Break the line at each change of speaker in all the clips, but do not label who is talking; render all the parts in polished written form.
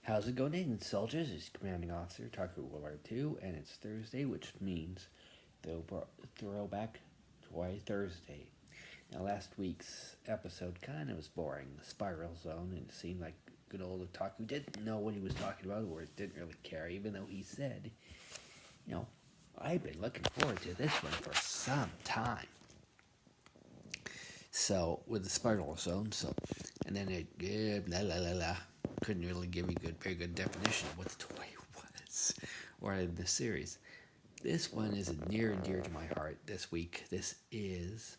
How's it going, soldiers? It's Commanding Officer Otaku World 2, and it's Thursday, which means Throwback Toy Thursday. Now, last week's episode kind of was boring. The Spiral Zone, and it seemed like good old Otaku didn't know what he was talking about, or didn't really care, even though he said, I've been looking forward to this one for some time. So, with the Spiral Zone, and then it, blah, blah, blah, blah. Couldn't really give you very good definition of what the toy was, or in the series. This one is near and dear to my heart this week. This is,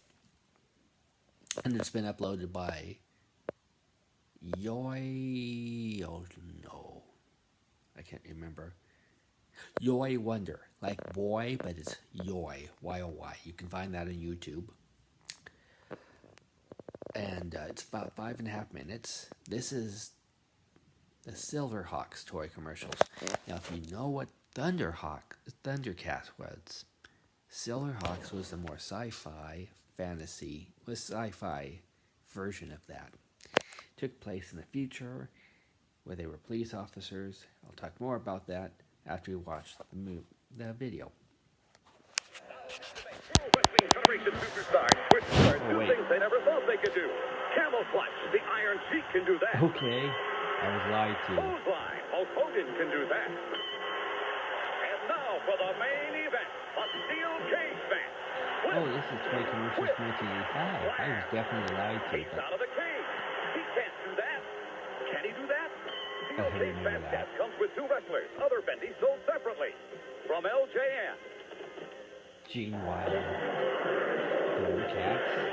and it's been uploaded by I can't remember. Yoi Wonder, like boy, but it's Yoi, Y-O-Y. You can find that on YouTube. And it's about 5.5 minutes. This is the Silverhawks toy commercials. Now, if you know what Thundercats was, Silverhawks was the more sci-fi version of that. Took place in the future, where they were police officers. I'll talk more about that after we watch the video.
Oh, wait. Things they never thought they could do. Camouflage, the Iron Sheik can do that.
Okay. I was lied to.
Clothesline, Hulk Hogan can do that. And now for the main event, a steel cage match.
Oh, this is Toy Commercials 1985. I was definitely lied to.
Out of the cage. He can't do that. Can he do that? Steel cage match comes with two wrestlers. Other bendies sold separately. From LJN.
Gene Wilder. Thundercats.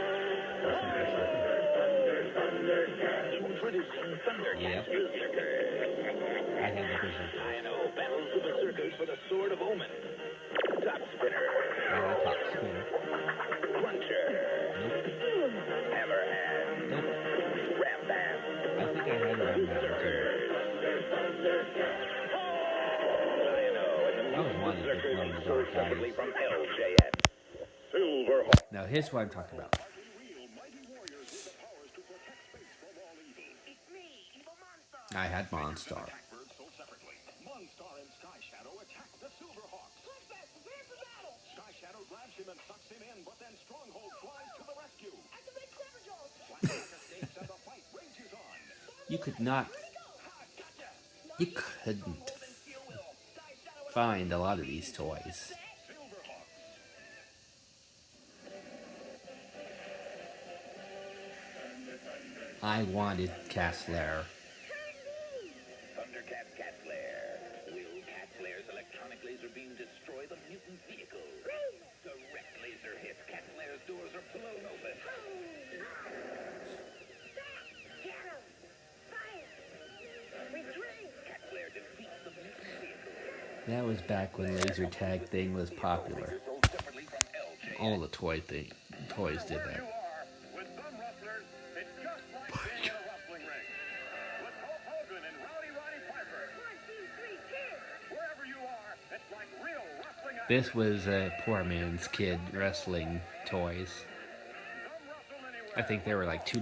Yep. I had the vision.
I know. Battles with the circus for the Sword of Omen. Top spinner.
Top spinner.
Cruncher.
Nope.
Hammerhand.
Nope.
Ram Band.
I think I had Ram Band too.
I know.
I was one of the dark guys.
From LJN. Silverhawk.
Now here's what I'm talking about. I had Monstar.
Monstar and Sky Shadow attack the Silverhawks. Sky Shadow grabs him and sucks him in, but then Stronghold flies to the rescue. And the fight rages on.
You couldn't find a lot of these toys. I wanted Cat's Lair.
Laser beam destroy the mutant vehicle. Direct laser hits. Cat Lair's doors are blown open. Cat Lair defeats the mutant vehicle.
That was back when laser tag thing was popular. All the toys did that. This was a poor man's kid wrestling toys. I think they were like $2.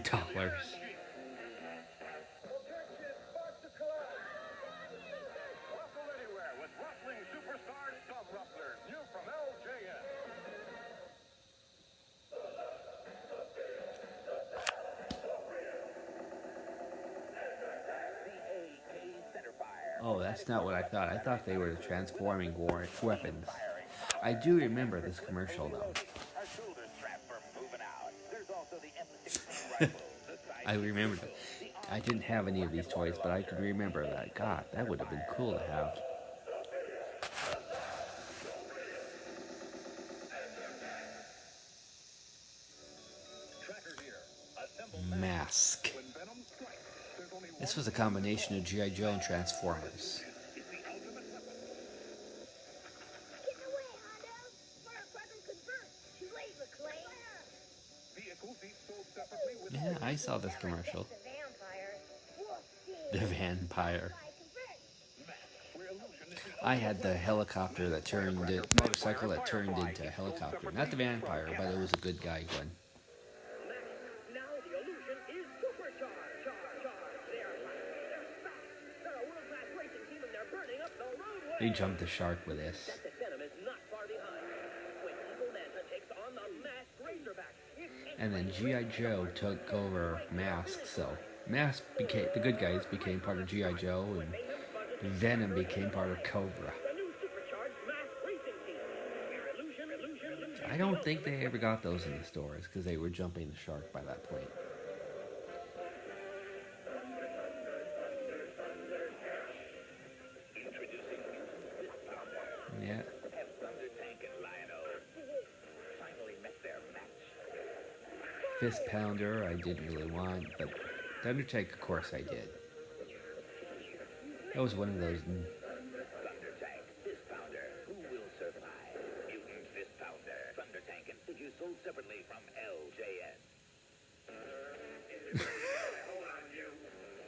Oh, that's not what I thought. I thought they were transforming weapons. I do remember this commercial, though. I remember that. I didn't have any of these toys, but I could remember that. God, that would have been cool to have. Mask. This was a combination of G.I. Joe and Transformers. Yeah, I saw this commercial. The vampire. I had the helicopter that motorcycle that turned into a helicopter. Not the vampire, but it was a good guy one. They jumped the shark with this. And then G.I. Joe took over Mask, so Mask became, the good guys became part of G.I. Joe, and Venom became part of Cobra. I don't think they ever got those in the stores, because they were jumping the shark by that point. Yeah. Fist Pounder I didn't really want, but The Undertaker, of course, I did. That was one of those.
Thundertank, Fist Pounder, who will survive? Mutant Fist Pounder, Thundertank, and figures sold separately from LJN. Hold on, you.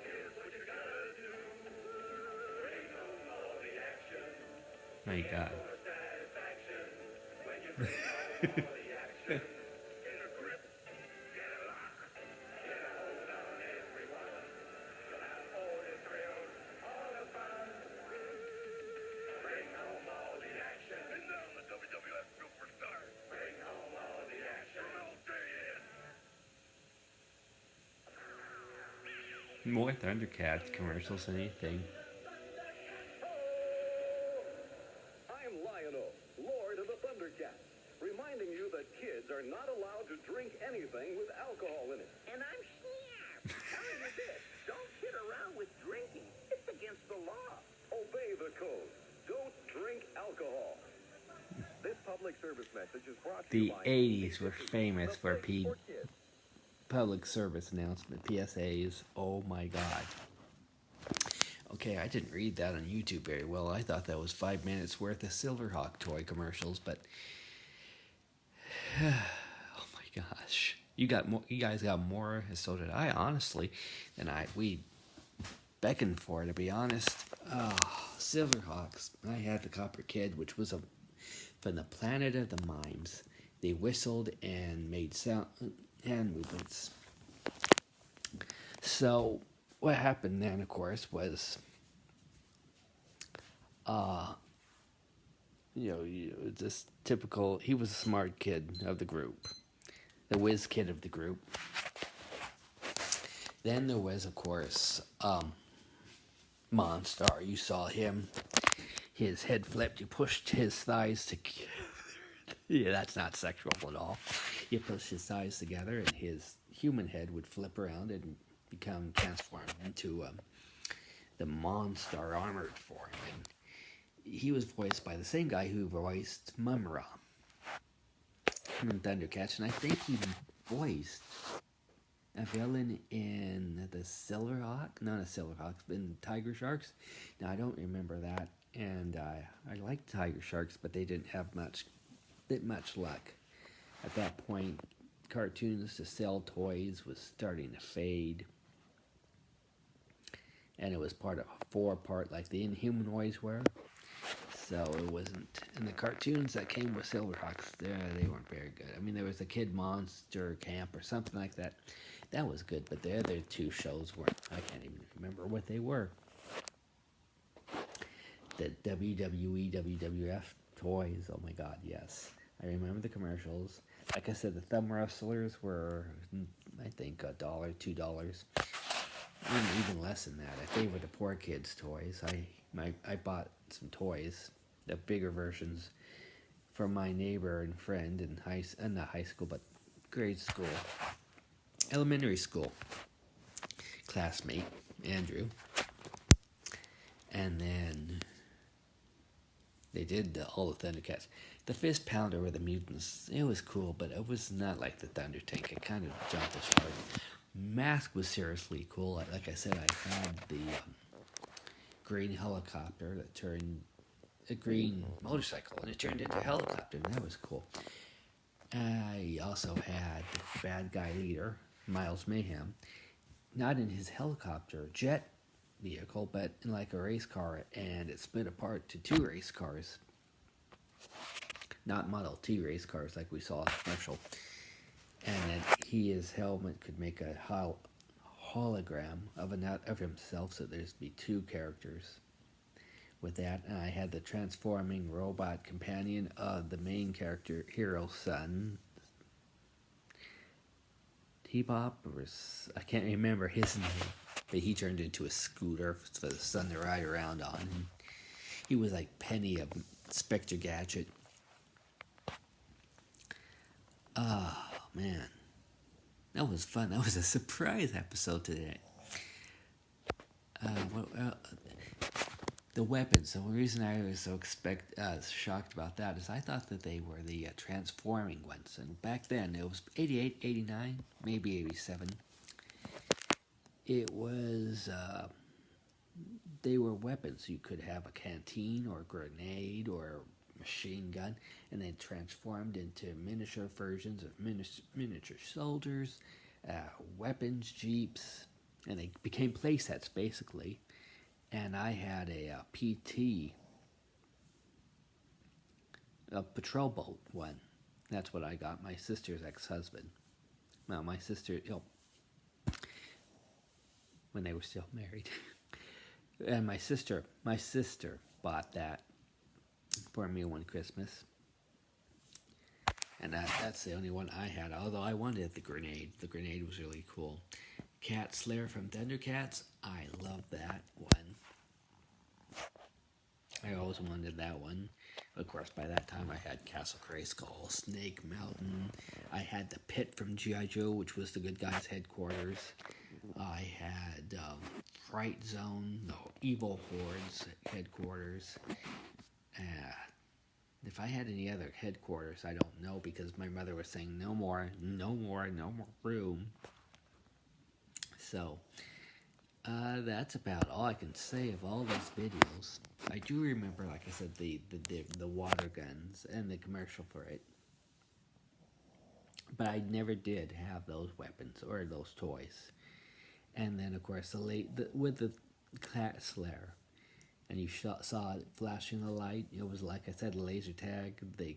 Here's what you gotta do. Bring home all the action.
My God.
Satisfaction when you bring home all the action. Get a grip, get a lock, get a hold on everyone. You'll have all the thrills, all the fun. Bring home all the action. And now the WWF superstar. Bring home all the action.
More Thundercats commercials than anything.
I'm Lion-O, Lord of the Thundercats, reminding you that kids are not allowed to drink anything with alcohol in it.
And I'm Snap, telling you this, don't kid around with drinking. It's against the law.
Obey the code. Don't drink alcohol. This public service message is brought to you
The
by
80s were famous for
kids.
public service announcement, PSAs. Oh my God. Okay, I didn't read that on YouTube very well. I thought that was 5 minutes worth of Silverhawk toy commercials, but oh my gosh, you got more. You guys got more, and so did I. Honestly, and we beckoned for it. To be honest, Silverhawks. I had the Copper Kid, which was from the planet of the mimes. They whistled and made sound hand movements. So what happened then, of course, was, this typical. He was a smart kid of the group, the whiz kid of the group. Then there was, of course, Monstar. You saw him. His head flipped. You pushed his thighs together. Yeah, that's not sexual at all. You pushed his thighs together, and his human head would flip around and become transformed into the Monstar armored form. And he was voiced by the same guy who voiced Mumra in Thundercats, and I think he voiced a villain in the Silverhawk, not a Silverhawk, but in Tiger Sharks. Now I don't remember that, and I liked Tiger Sharks, but they didn't have much luck. At that point, cartoons to sell toys was starting to fade, and it was part of a 4-part like the Inhumanoids were. So it wasn't, and the cartoons that came with Silverhawks, they weren't very good. I mean, there was a Kid Monster Camp or something like that. That was good, but the other two shows weren't. I can't even remember what they were. The WWE, WWF toys, oh my God, yes. I remember the commercials. Like I said, the thumb wrestlers were, I think, $1, $2. Even less than that. They were the poor kids' toys. I bought some toys, the bigger versions, from my neighbor and friend in not high school, but grade school, elementary school classmate, Andrew. And then they did all the Thundercats. The Fist Pounder were the mutants. It was cool, but it was not like the Thundertank. It kind of jumped the shark. Mask was seriously cool. Like I said, I had the green helicopter that turned a green motorcycle, and it turned into a helicopter, and that was cool. I also had the bad guy leader, Miles Mayhem, not in his helicopter jet vehicle, but in like a race car, and it split apart to 2 race cars. Not Model T race cars like we saw in the commercial. And then his helmet could make a hologram of himself, so there'd be 2 characters. with that. And I had the transforming robot companion of the main character, hero's son. T-Pop, or I can't remember his name, but he turned into a scooter for the son to ride around on. And he was like Penny of Spectre Gadget. Oh, man. That was fun. That was a surprise episode today. The weapons. The reason I was so shocked about that is I thought that they were the transforming ones. And back then, it was 88, 89, maybe 87. It was... they were weapons. You could have a canteen or a grenade or a machine gun, and they transformed into miniature versions of miniature soldiers, weapons, jeeps, and they became playsets basically. And I had a PT, a patrol boat one. That's what I got. My sister's ex-husband. Well, my sister, when they were still married. And my sister bought that for me one Christmas. And that's the only one I had, although I wanted the grenade. The grenade was really cool. Cat Slayer from Thundercats, I love that one. I always wanted that one. Of course, by that time I had Castle Grayskull, Snake Mountain. I had the Pit from G.I. Joe, which was the good guys' headquarters. I had Fright Zone, no, Evil Horde's headquarters. If I had any other headquarters, I don't know, because my mother was saying no more room. So, that's about all I can say of all these videos. I do remember, like I said, the water guns and the commercial for it. But I never did have those weapons or those toys. And then, of course, with the Cat Slayer, and you saw it flashing the light. It was, like I said, a laser tag. They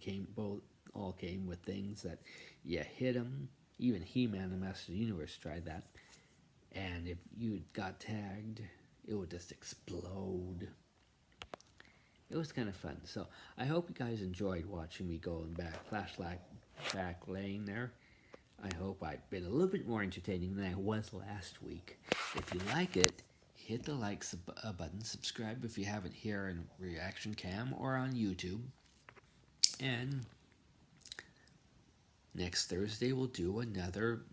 all came with things that you hit them. Even He-Man and Master of the Universe tried that. And if you got tagged, it would just explode. It was kind of fun. So I hope you guys enjoyed watching me going back lane there. I hope I've been a little bit more entertaining than I was last week. If you like it, hit the like button. Subscribe if you haven't here in REACTION.CAM or on YouTube. And next Thursday we'll do another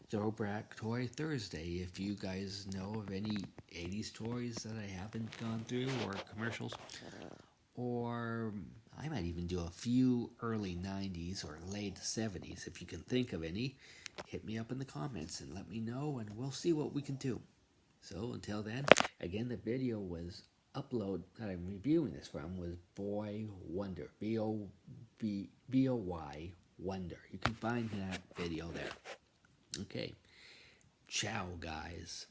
Throwback Toy Thursday. If you guys know of any 80s toys that I haven't gone through, or commercials, or I might even do a few early 90s or late 70s. If you can think of any, hit me up in the comments and let me know, and we'll see what we can do. So until then, again, the video was that I'm reviewing this from was Boy Wonder, B-O-Y Wonder. You can find that video there. Okay, ciao guys.